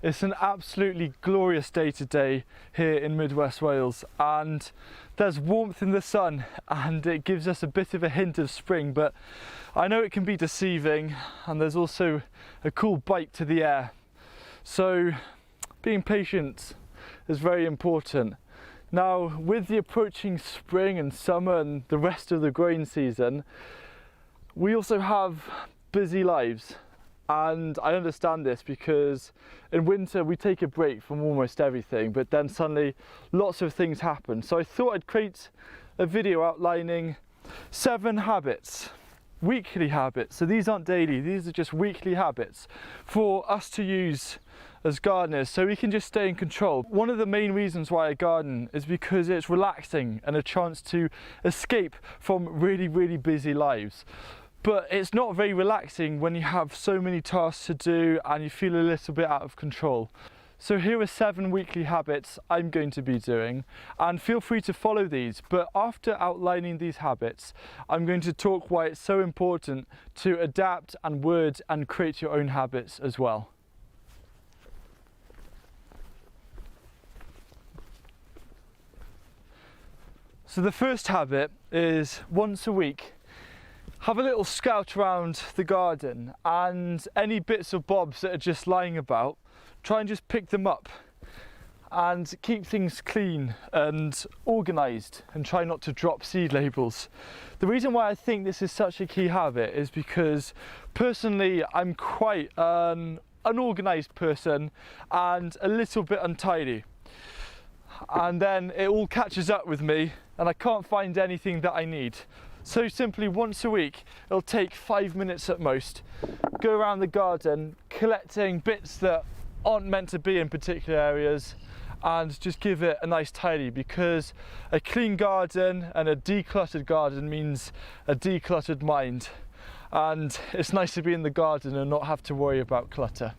It's an absolutely glorious day today here in Midwest Wales, and there's warmth in the sun and it gives us a bit of a hint of spring, but I know it can be deceiving, and there's also a cool bite to the air. So being patient is very important. Now, with the approaching spring and summer and the rest of the growing season, we also have busy lives. And I understand this because in winter we take a break from almost everything, but then suddenly lots of things happen. So I thought I'd create a video outlining 7 habits, weekly habits. So these aren't daily, these are just weekly habits for us to use as gardeners so we can just stay in control. One of the main reasons why I garden is because it's relaxing and a chance to escape from really busy lives. But it's not very relaxing when you have so many tasks to do and you feel a little bit out of control. So here are 7 weekly habits I'm going to be doing, and feel free to follow these. But after outlining these habits, I'm going to talk why it's so important to adapt and word and create your own habits as well. So the first habit is once a week, have a little scout around the garden, and any bits or bobs that are just lying about, try and just pick them up and keep things clean and organised, and try not to drop seed labels. The reason why I think this is such a key habit is because personally I'm quite an unorganised person and a little bit untidy. And then it all catches up with me and I can't find anything that I need. So simply once a week, it'll take 5 minutes at most, go around the garden collecting bits that aren't meant to be in particular areas and just give it a nice tidy, because a clean garden and a decluttered garden means a decluttered mind, and it's nice to be in the garden and not have to worry about clutter.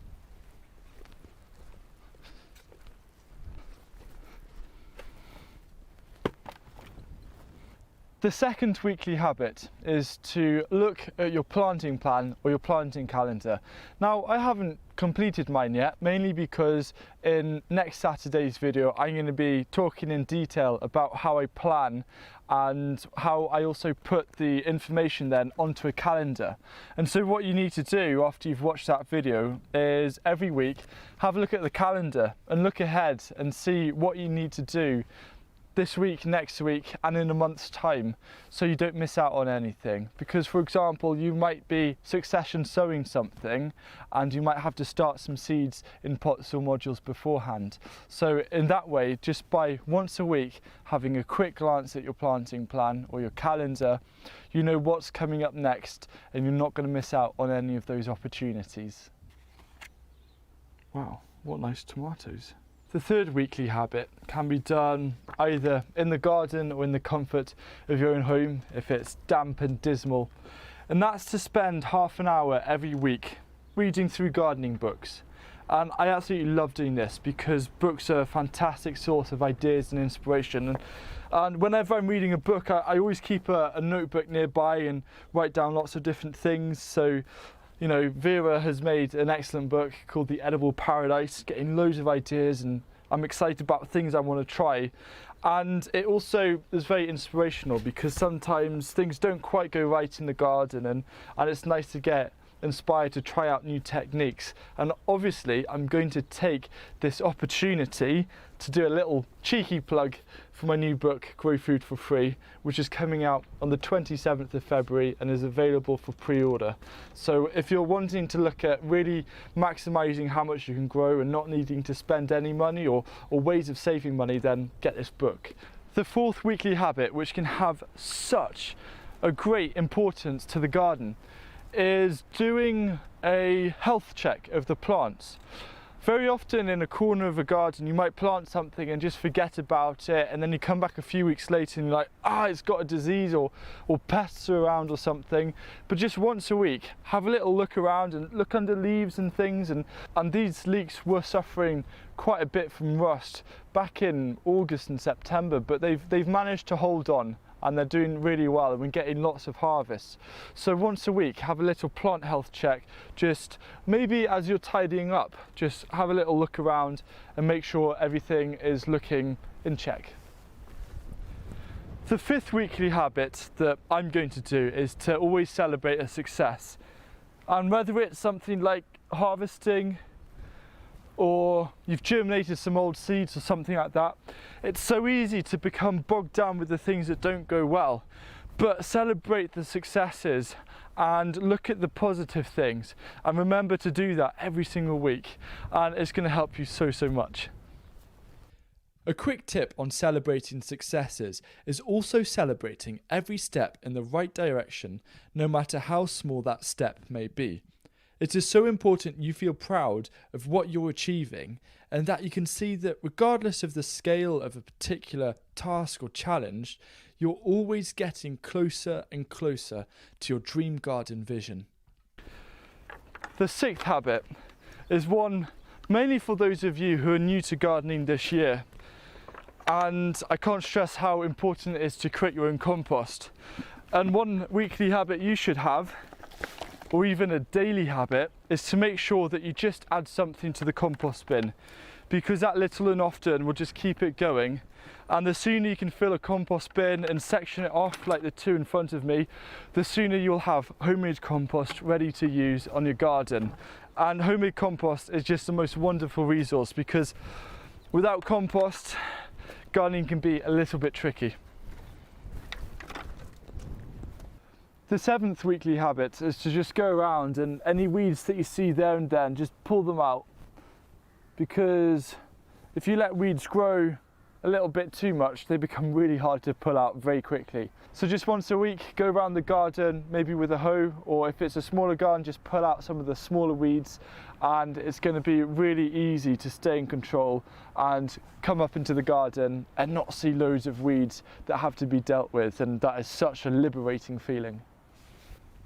The second weekly habit is to look at your planting plan or your planting calendar. Now, I haven't completed mine yet, mainly because in next Saturday's video I'm going to be talking in detail about how I plan and how I also put the information then onto a calendar. And so what you need to do after you've watched that video is every week have a look at the calendar and look ahead and see what you need to do this week, next week, and in a month's time, so you don't miss out on anything. Because, for example, you might be succession sowing something and you might have to start some seeds in pots or modules beforehand. So in that way, just by once a week having a quick glance at your planting plan or your calendar, you know what's coming up next and you're not going to miss out on any of those opportunities. Wow, what nice tomatoes. The third weekly habit can be done either in the garden or in the comfort of your own home if it's damp and dismal, and that's to spend half an hour every week reading through gardening books. And I absolutely love doing this because books are a fantastic source of ideas and inspiration, and whenever I'm reading a book I always keep a notebook nearby and write down lots of different things. So you know, Vera has made an excellent book called The Edible Paradise, getting loads of ideas, and I'm excited about things I want to try. And it also is very inspirational because sometimes things don't quite go right in the garden, and it's nice to get inspired to try out new techniques. And obviously I'm going to take this opportunity to do a little cheeky plug for my new book, Grow Food for Free, which is coming out on the 27th of February and is available for pre-order. So if you're wanting to look at really maximising how much you can grow and not needing to spend any money or ways of saving money, then get this book. The fourth weekly habit, which can have such a great importance to the garden, is doing a health check of the plants. Very often in a corner of a garden you might plant something and just forget about it, and then you come back a few weeks later and you're like, it's got a disease or pests are around or something. But just once a week have a little look around and look under leaves and things, and these leeks were suffering quite a bit from rust back in August and September, but they've managed to hold on and they're doing really well and we're getting lots of harvests. So once a week, have a little plant health check. Just maybe as you're tidying up, just have a little look around and make sure everything is looking in check. The fifth weekly habit that I'm going to do is to always celebrate a success. And whether it's something like harvesting, or you've germinated some old seeds or something like that, it's so easy to become bogged down with the things that don't go well. But celebrate the successes and look at the positive things, and remember to do that every single week, and it's going to help you so much. A quick tip on celebrating successes is also celebrating every step in the right direction, no matter how small that step may be. It is so important you feel proud of what you're achieving, and that you can see that regardless of the scale of a particular task or challenge, you're always getting closer and closer to your dream garden vision. The sixth habit is one mainly for those of you who are new to gardening this year. And I can't stress how important it is to create your own compost. And one weekly habit you should have, or even a daily habit, is to make sure that you just add something to the compost bin, because that little and often will just keep it going. And the sooner you can fill a compost bin and section it off like the two in front of me, the sooner you'll have homemade compost ready to use on your garden. And homemade compost is just the most wonderful resource, because without compost, gardening can be a little bit tricky. The seventh weekly habit is to just go around and any weeds that you see there and then, just pull them out. Because if you let weeds grow a little bit too much, they become really hard to pull out very quickly. So just once a week, go around the garden, maybe with a hoe, or if it's a smaller garden, just pull out some of the smaller weeds, and it's going to be really easy to stay in control and come up into the garden and not see loads of weeds that have to be dealt with, and that is such a liberating feeling.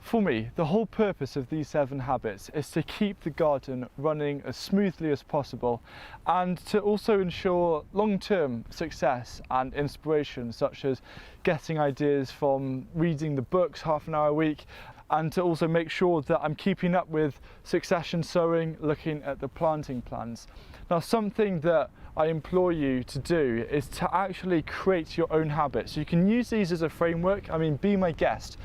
For me, the whole purpose of these 7 habits is to keep the garden running as smoothly as possible, and to also ensure long-term success and inspiration, such as getting ideas from reading the books half an hour a week, and to also make sure that I'm keeping up with succession sowing, looking at the planting plans. Now, something that I implore you to do is to actually create your own habits. You can use these as a framework, I mean, be my guest.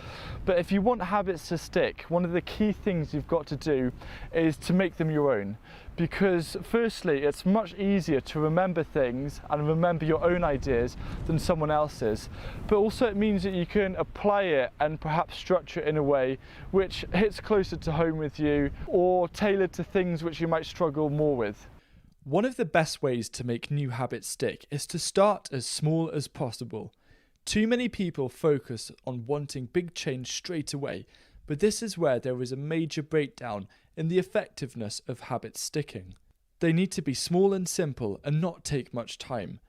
But if you want habits to stick, one of the key things you've got to do is to make them your own. Because firstly, it's much easier to remember things and remember your own ideas than someone else's. But also it means that you can apply it and perhaps structure it in a way which hits closer to home with you, or tailored to things which you might struggle more with. One of the best ways to make new habits stick is to start as small as possible. Too many people focus on wanting big change straight away, but this is where there is a major breakdown in the effectiveness of habits sticking. They need to be small and simple and not take much time.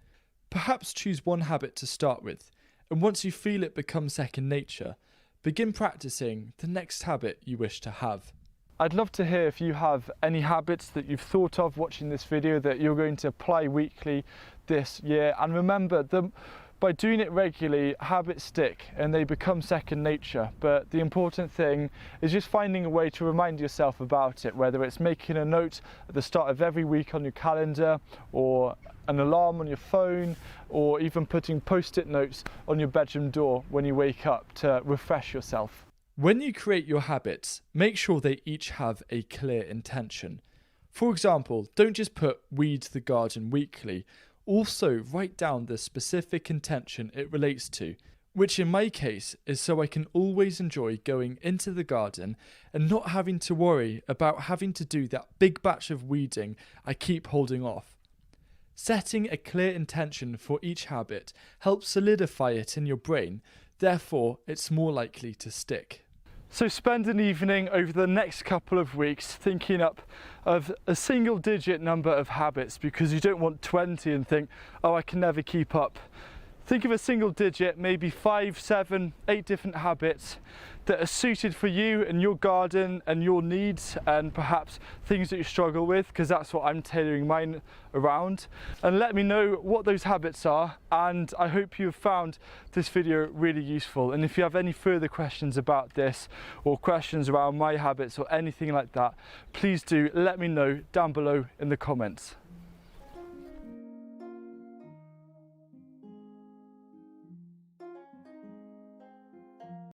Perhaps choose one habit to start with, and once you feel it become second nature, begin practicing the next habit you wish to have. I'd love to hear if you have any habits that you've thought of watching this video that you're going to apply weekly this year. And remember, by doing it regularly, habits stick and they become second nature. But the important thing is just finding a way to remind yourself about it, whether it's making a note at the start of every week on your calendar, or an alarm on your phone, or even putting post-it notes on your bedroom door when you wake up to refresh yourself. When you create your habits, make sure they each have a clear intention. For example, don't just put weed the garden weekly. Also write down the specific intention it relates to, which in my case is so I can always enjoy going into the garden and not having to worry about having to do that big batch of weeding I keep holding off. Setting a clear intention for each habit helps solidify it in your brain, therefore it's more likely to stick. So spend an evening over the next couple of weeks thinking up of a single digit number of habits, because you don't want 20 and think, oh, I can never keep up. Think of a single digit, maybe 5, 7, 8 different habits that are suited for you and your garden and your needs, and perhaps things that you struggle with, because that's what I'm tailoring mine around. And let me know what those habits are, and I hope you have found this video really useful. And if you have any further questions about this, or questions around my habits or anything like that, please do let me know down below in the comments.